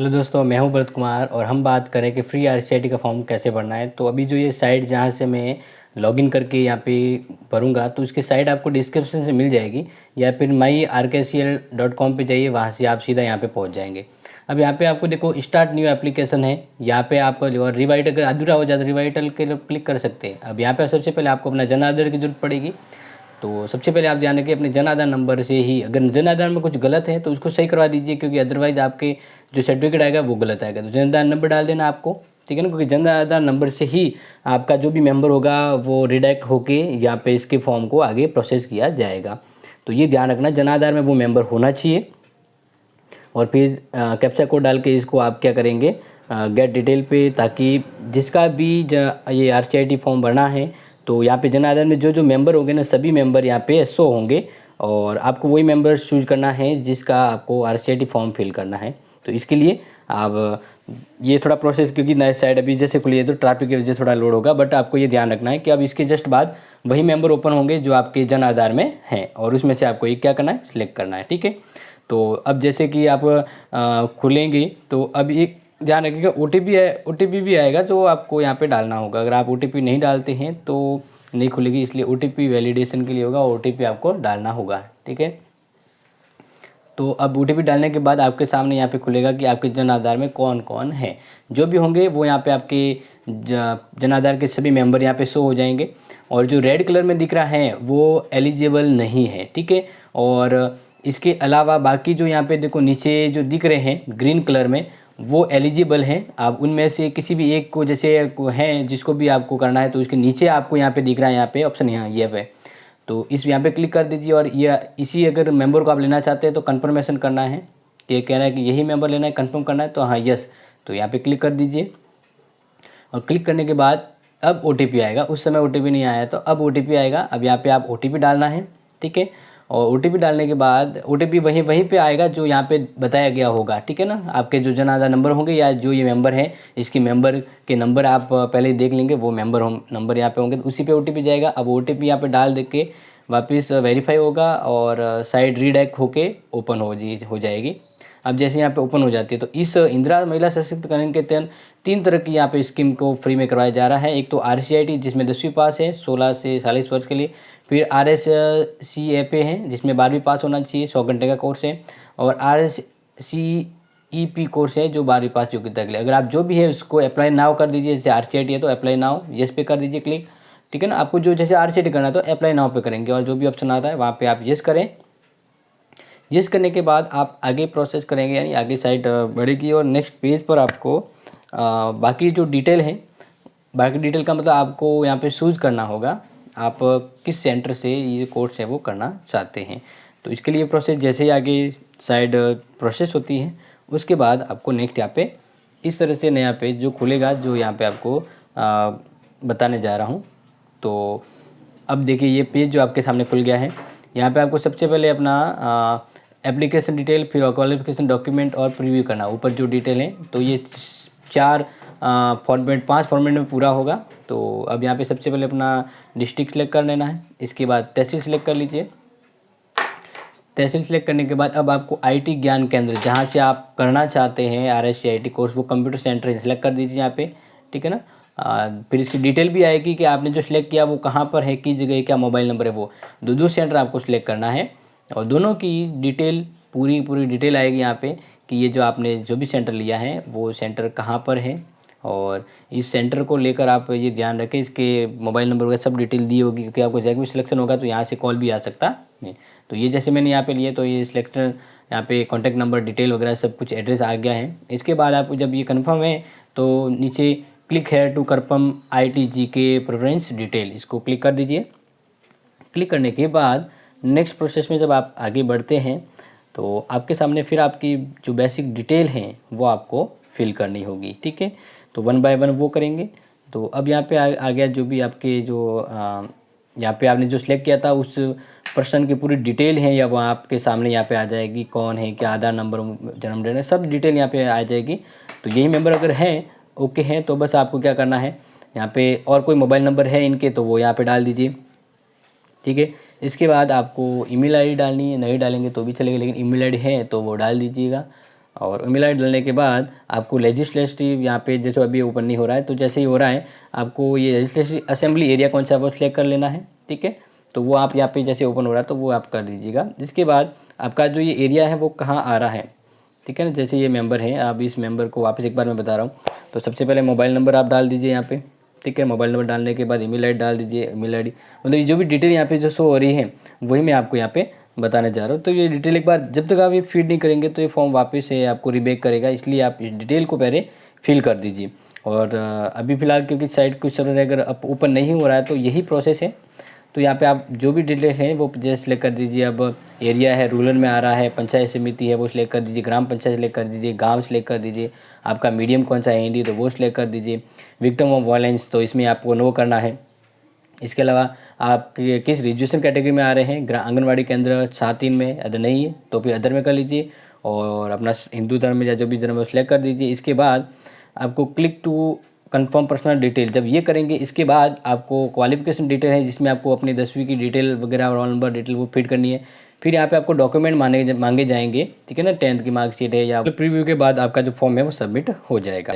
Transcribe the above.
Hello दोस्तों, मैं हूं भरत कुमार और हम बात करें कि फ्री आरसीआईटी का फॉर्म कैसे भरना है। तो अभी जो ये साइट जहां से मैं लॉगिन करके यहाँ पे भरूंगा, तो उसकी साइट आपको डिस्क्रिप्शन से मिल जाएगी या फिर myrkcl.com पे जाइए, वहां से आप सीधा यहाँ पे पहुंच जाएंगे। अब यहाँ पे आपको देखो स्टार्ट न्यू एप्लीकेशन है, यहाँ पे आप और रिवाइट अगर अधूरा हो जाता है रिवाइटल के लिए क्लिक कर सकते हैं। अब यहाँ पे सबसे पहले आपको अपना जन आधार की जरूरत पड़ेगी। तो सबसे पहले आप ध्यान रखिए अपने जन आधार नंबर से ही, अगर जन आधार में कुछ गलत है तो उसको सही करवा दीजिए, क्योंकि अदरवाइज़ आपके जो सर्टिफिकेट आएगा वो गलत आएगा। तो जन आधार नंबर डाल देना आपको, ठीक है ना, क्योंकि जन आधार नंबर से ही आपका जो भी मेंबर होगा वो रिडायरेक्ट होके यहाँ पे इसके फॉर्म को आगे प्रोसेस किया जाएगा। तो ये ध्यान रखना, जन आधार में वो मेंबर होना चाहिए। और फिर कैप्चा कोड डाल के इसको आप क्या करेंगे, गेट डिटेल पे, ताकि जिसका भी ये आरसीआईटी फॉर्म भरना है तो यहाँ पे जन आधार में जो जो मेंबर होंगे ना, सभी मेंबर यहाँ पे शो होंगे और आपको वही मेंबर चूज करना है जिसका आपको आरसीआईटी फॉर्म फिल करना है। तो इसके लिए आप ये थोड़ा प्रोसेस, क्योंकि नए साइड अभी जैसे खुली है तो ट्रैफिक की वजह से थोड़ा लोड होगा, बट आपको ये ध्यान रखना है कि अब इसके जस्ट बाद वही मेंबर ओपन होंगे जो आपके जन आधार में हैं और उसमें से आपको ये क्या करना है, सिलेक्ट करना है, ठीक है। तो अब जैसे कि आप खुलेंगे तो अब एक ध्यान रखिएगा, ओटीपी है, ओटीपी भी आएगा जो आपको यहाँ पे डालना होगा। अगर आप ओटीपी नहीं डालते हैं तो नहीं खुलेगी, इसलिए ओटीपी वैलिडेशन के लिए होगा, ओटीपी आपको डालना होगा, ठीक है। तो अब ओटीपी डालने के बाद आपके सामने यहाँ पे खुलेगा कि आपके जन आधार में कौन कौन है। जो भी होंगे वो यहाँ पे आपके जन आधार के सभी मेंबर यहाँ पे शो हो जाएंगे। और जो रेड कलर में दिख रहा है वो एलिजिबल नहीं है, ठीक है। और इसके अलावा बाकी जो यहाँ पे देखो नीचे जो दिख रहे हैं ग्रीन कलर में, वो एलिजिबल हैं। आप उनमें से किसी भी एक को, जैसे हैं जिसको भी आपको करना है, तो उसके नीचे आपको यहाँ पे दिख रहा है, यहाँ पे ऑप्शन, यहाँ ये पे, तो इस यहाँ पे क्लिक कर दीजिए। और ये इसी अगर मेंबर को आप लेना चाहते हैं तो कंफर्मेशन करना है कि कह रहा है कि यही मेंबर लेना है, कंफर्म करना है, तो हाँ यस, तो यहाँ पे क्लिक कर दीजिए। और क्लिक करने के बाद अब ओटीपी आएगा, उस समय ओटीपी नहीं आया तो अब ओटीपी आएगा। अब यहाँ पे आप ओटीपी डालना है, ठीक है। और ओटीपी डालने के बाद ओटीपी वहीं वहीं पे आएगा जो यहाँ पे बताया गया होगा, ठीक है ना। आपके जो जन आधार नंबर होंगे या जो ये मेंबर है इसके मेंबर के नंबर आप पहले ही देख लेंगे, वो मेंबर नंबर यहाँ पे होंगे, तो उसी पे ओटीपी जाएगा। अब ओटीपी यहाँ पे डाल दे के वापस वेरीफाई होगा और साइट रीडायरेक्ट होके ओपन हो जाएगी। अब जैसे यहाँ पे ओपन हो जाती है तो इस इंदिरा महिला सशक्तिकरण के तहत 3 तरह की यहाँ पे स्कीम को फ्री में करवाया जा रहा है। एक तो आरसीआईटी जिसमें 10वीं पास है 16 से 40 वर्ष के लिए, फिर आरएससीएपे है जिसमें 12वीं पास होना चाहिए, 100 घंटे का कोर्स है, और आरएससीईपी कोर्स है जो 12वीं पास योग्यता के लिए। अगर आप जो भी है उसको अप्लाई नाउ कर दीजिए, जैसे आरसीआईटी है तो अप्लाई नाउ यस पे कर दीजिए क्लिक, ठीक है ना। आपको जो जैसे आरसीआईटी करना है तो अप्लाई नाउ पे करेंगे और जो भी ऑप्शन आता है वहाँ पे आप यस करें। यस करने के बाद आप आगे प्रोसेस करेंगे, यानी आगे साइट बढ़ेगी और नेक्स्ट पेज पर आपको बाकी जो डिटेल है, बाकी डिटेल का मतलब आपको यहाँ पे चूज़ करना होगा आप किस सेंटर से ये कोर्स है वो करना चाहते हैं। तो इसके लिए प्रोसेस जैसे ही आगे साइड प्रोसेस होती है उसके बाद आपको नेक्स्ट यहाँ पे इस तरह से नया पेज जो खुलेगा, जो यहाँ पे आपको बताने जा रहा हूँ। तो अब देखिए ये पेज जो आपके सामने खुल गया है। यहाँ पे आपको सबसे पहले अपना एप्लीकेशन डिटेल, फिर क्वालिफिकेशन डॉक्यूमेंट और प्रीव्यू करना, ऊपर जो डिटेल है। तो ये 4 फॉर्मेट 5 फॉर्मेट में पूरा होगा। तो अब यहाँ पे सबसे पहले अपना डिस्ट्रिक्ट सेलेक्ट कर लेना है, इसके बाद तहसील सेलेक्ट कर लीजिए। तहसील सेलेक्ट करने के बाद अब आपको आईटी ज्ञान केंद्र जहाँ से आप करना चाहते हैं आरएससीआईटी कोर्स, वो कंप्यूटर सेंटर सेलेक्ट कर दीजिए यहाँ पे, ठीक है ना। फिर इसकी डिटेल भी आएगी कि आपने जो सिलेक्ट किया वो कहाँ पर है, किस जगह, क्या मोबाइल नंबर है, वो दो सेंटर आपको सिलेक्ट करना है और दोनों की डिटेल पूरी डिटेल आएगी यहाँ पे कि ये जो आपने जो भी सेंटर लिया है वो सेंटर कहाँ पर है। और इस सेंटर को लेकर आप ये ध्यान रखें इसके मोबाइल नंबर वगैरह सब डिटेल दी होगी, क्योंकि आपको जगह भी सिलेक्शन होगा तो यहाँ से कॉल भी आ सकता है। तो ये जैसे मैंने यहाँ पे लिए तो ये सिलेक्टर यहाँ पे कॉन्टैक्ट नंबर डिटेल वगैरह सब कुछ एड्रेस आ गया है। इसके बाद आपको जब ये कन्फर्म है तो नीचे click here to confirm ITGK preference detail, इसको क्लिक कर दीजिए। क्लिक करने के बाद नेक्स्ट प्रोसेस में जब आप आगे बढ़ते हैं तो आपके सामने फिर आपकी जो बेसिक डिटेल हैं वो आपको फिल करनी होगी, ठीक है। तो 1 बाय 1 वो करेंगे। तो अब यहाँ पे आ गया जो भी आपके जो यहाँ पे आपने जो सिलेक्ट किया था उस पर्सन की पूरी डिटेल है, या वहाँ आपके सामने यहाँ पे आ जाएगी कौन है, क्या आधार नंबर, जन्म डेट, सब डिटेल यहाँ पे आ जाएगी। तो यही मेंबर अगर हैं ओके हैं तो बस आपको क्या करना है, यहाँ पे और कोई मोबाइल नंबर है इनके तो वो यहाँ पे डाल दीजिए, ठीक है। इसके बाद आपको ईमेल आईडी डालनी है, नहीं डालेंगे तो भी चलेगा, लेकिन ईमेल आईडी है तो वो डाल दीजिएगा। और ईमेल आईडी डालने के बाद आपको लेजिस्लेटिव यहाँ पे जैसे अभी ओपन नहीं हो रहा है, तो जैसे ही हो रहा है आपको ये लेजिस्लेटिव असेंबली एरिया कौन सा है वो सिलेक्ट कर लेना है, ठीक है। तो वो आप यहाँ पे जैसे ओपन हो रहा है तो वो आप कर दीजिएगा। इसके बाद आपका जो ये एरिया है वो कहाँ आ रहा है, ठीक है ना। जैसे ये मेंबर है, आप इस मेंबर को वापस एक बार मैं बता रहा हूँ। तो सबसे पहले मोबाइल नंबर आप डाल दीजिए यहाँ पे, ठीक है। मोबाइल नंबर डालने के बाद ईमेल आईडी डाल दीजिए। ईमेल आईडी मतलब ये जो भी डिटेल यहाँ पे जो शो हो रही है वही मैं आपको यहाँ पे बताने जा रहा हूँ। तो ये डिटेल एक बार जब तक आप ये फीड नहीं करेंगे तो ये फॉर्म वापस से आपको रिबैक करेगा, इसलिए आप इस डिटेल को पहले फिल कर दीजिए। और अभी फ़िलहाल क्योंकि साइट कुछ सर्वर अगर ओपन नहीं हो रहा है तो यही प्रोसेस है। तो यहाँ पे आप जो भी डिटेल है वो जैसे सिलेक्ट कर दीजिए। अब एरिया है रूरल में आ रहा है, पंचायत समिति है वो सिलेक्ट कर दीजिए, ग्राम पंचायत सिलेक्ट कर दीजिए, गांव सिलेक्ट कर दीजिए, आपका मीडियम कौन सा है हिंदी तो वो सिलेक्ट कर दीजिए, विक्टिम ऑफ वायलेंस तो इसमें आपको नो करना है। इसके अलावा आप किस रिजर्वेशन कैटेगरी में आ रहे हैं, आंगनवाड़ी केंद्र 7-3 में, अदर नहीं है तो फिर अदर में कर लीजिए। और अपना हिंदू धर्म या जो भी धर्म है सिलेक्ट कर दीजिए। इसके बाद आपको click to confirm personal detail जब ये करेंगे, इसके बाद आपको क्वालिफिकेशन डिटेल है जिसमें आपको अपनी 10वीं की डिटेल वगैरह और रोल नंबर डिटेल वो फिट करनी है। फिर यहाँ पे आपको डॉक्यूमेंट मांगे जाएंगे, ठीक है ना, 10th की मार्कशीट है या प्रीव्यू के बाद आपका जो फॉर्म है वो सबमिट हो जाएगा।